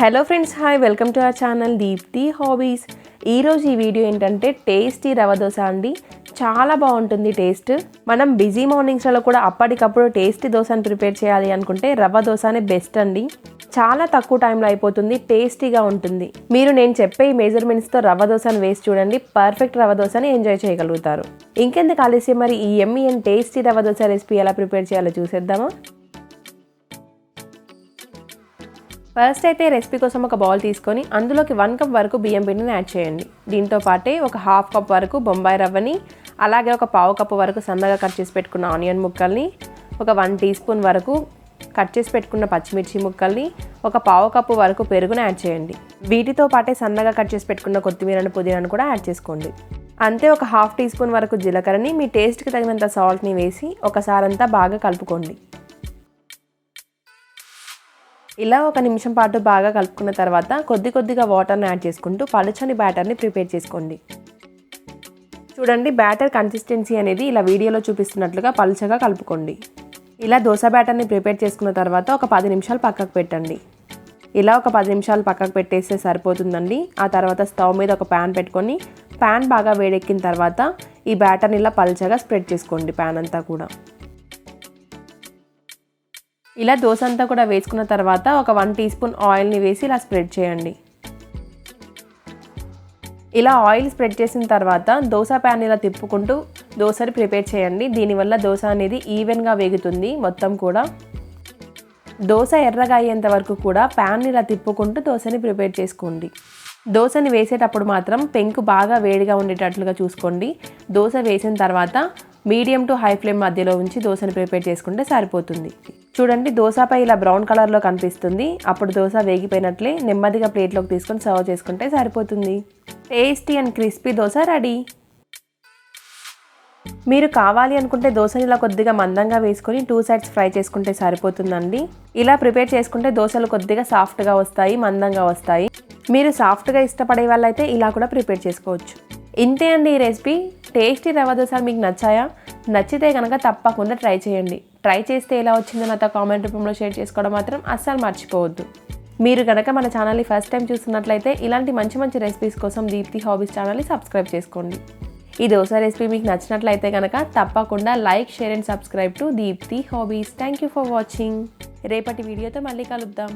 Hello friends, hi, welcome to our channel Deepthi hobbies. ఈరోజు ఈ video ఏంటంటే టేస్టీ రవ్వ దోశ అండి. చాలా బాగుంటుంది టేస్ట్. మనం బిజీ మార్నింగ్స్లో కూడా అప్పటికప్పుడు టేస్టీ దోశను ప్రిపేర్ చేయాలి అనుకుంటే రవ్వ దోశనే బెస్ట్ అండి. చాలా తక్కువ టైంలో అయిపోతుంది, టేస్టీగా ఉంటుంది. మీరు నేను చెప్పే ఈ మెజర్మెంట్స్తో రవ్వ దోశను వేసి చూడండి, పర్ఫెక్ట్ రవ్వ దోశని ఎంజాయ్ చేయగలుగుతారు. ఇంకెందుకు ఆలస్యం, మరి ఈ యమ్మీ and tasty rava dosa recipe ఎలా ప్రిపేర్ చేయాలో చూసేద్దామా. ఫస్ట్ అయితే రెసిపీ కోసం ఒక బౌల్ తీసుకొని అందులోకి 1 కప్ వరకు బియ్యం పిండిని యాడ్ చేయండి. దీంతో పాటే ఒక 1/2 కప్ వరకు బొంబాయి రవ్వని, అలాగే ఒక 1/4 కప్ వరకు సన్నగా కట్ చేసి పెట్టుకున్న ఆనియన్ ముక్కల్ని, ఒక 1 టీ స్పూన్ వరకు కట్ చేసి పెట్టుకున్న పచ్చిమిర్చి ముక్కల్ని, ఒక 1/4 కప్ వరకు పెరుగును యాడ్ చేయండి. వీటితో పాటే సన్నగా కట్ చేసి పెట్టుకున్న కొత్తిమీరను, పుదీనాను కూడా యాడ్ చేసుకోండి. అంతే ఒక 1/2 టీ స్పూన్ వరకు జీలకర్రని, మీ టేస్ట్కి తగినంత సాల్ట్ని వేసి ఒకసారంతా బాగా కలుపుకోండి. ఇలా 1 నిమిషం పాటు బాగా కలుపుకున్న తర్వాత కొద్దిగా వాటర్ని యాడ్ చేసుకుంటూ పలుచని బ్యాటర్ని ప్రిపేర్ చేసుకోండి. చూడండి, బ్యాటర్ కన్సిస్టెన్సీ అనేది ఇలా వీడియోలో చూపిస్తున్నట్లుగా పలుచగా కలుపుకోండి. ఇలా దోశ బ్యాటర్ని ప్రిపేర్ చేసుకున్న తర్వాత ఒక 10 నిమిషాలు పక్కకు పెట్టండి. ఇలా ఒక 10 నిమిషాలు పక్కకు పెట్టేస్తే సరిపోతుందండి. ఆ తర్వాత స్టవ్ మీద ఒక ప్యాన్ పెట్టుకొని, ప్యాన్ బాగా వేడెక్కిన తర్వాత ఈ బ్యాటర్ని ఇలా పలుచగా స్ప్రెడ్ చేసుకోండి. ప్యాన్ అంతా కూడా ఇలా దోశ అంతా కూడా వేసుకున్న తర్వాత ఒక 1 టీ స్పూన్ ఆయిల్ని వేసి ఇలా స్ప్రెడ్ చేయండి. ఇలా ఆయిల్ స్ప్రెడ్ చేసిన తర్వాత దోశ ప్యాన్ ఇలా తిప్పుకుంటూ దోశని ప్రిపేర్ చేయండి. దీనివల్ల దోశ అనేది ఈవెన్గా వేగుతుంది. మొత్తం కూడా దోశ ఎర్రగా అయ్యేంత వరకు కూడా ప్యాన్ ఇలా తిప్పుకుంటూ దోశని ప్రిపేర్ చేసుకోండి. దోశని వేసేటప్పుడు మాత్రం పెంకు బాగా వేడిగా ఉండేటట్లుగా చూసుకోండి. దోశ వేసిన తర్వాత మీడియం టు హై ఫ్లేమ్ మధ్యలో ఉంచి దోశని ప్రిపేర్ చేసుకుంటే సరిపోతుంది. చూడండి, దోశపై ఇలా బ్రౌన్ కలర్లో కనిపిస్తుంది. అప్పుడు దోశ వేగిపోయినట్లే. నెమ్మదిగా ప్లేట్లోకి తీసుకొని సర్వ్ చేసుకుంటే సరిపోతుంది. Tasty and crispy dosa ready. మీరు కావాలి అనుకుంటే దోశని ఇలా కొద్దిగా మందంగా వేసుకొని 2 సైడ్స్ ఫ్రై చేసుకుంటే సరిపోతుందండి. ఇలా ప్రిపేర్ చేసుకుంటే దోశలు కొద్దిగా సాఫ్ట్గా వస్తాయి, మందంగా వస్తాయి. మీరు సాఫ్ట్గా ఇష్టపడే వాళ్ళైతే ఇలా కూడా ప్రిపేర్ చేసుకోవచ్చు. ఇంతే అండి ఈ రెసిపీ. టేస్టీ రవ్వ దోశ మీకు నచ్చాయా? నచ్చితే కనుక తప్పకుండా ట్రై చేయండి. ట్రై చేస్తే ఎలా వచ్చిందో నాతో కామెంట్ రూపంలో షేర్ చేసుకోవడం మాత్రం అస్సలు మర్చిపోవద్దు. మీరు కనుక మన ఛానల్ని ఫస్ట్ టైం చూస్తున్నట్లయితే ఇలాంటి మంచి రెసిపీస్ కోసం దీప్తి హాబీస్ ఛానల్ని సబ్స్క్రైబ్ చేసుకోండి. ఈ దోశ రెసిపీ మీకు నచ్చినట్లయితే కనుక తప్పకుండా like, share and subscribe to Deepthi hobbies. Thank you for watching. రేపటి వీడియోతో మళ్ళీ కలుద్దాం.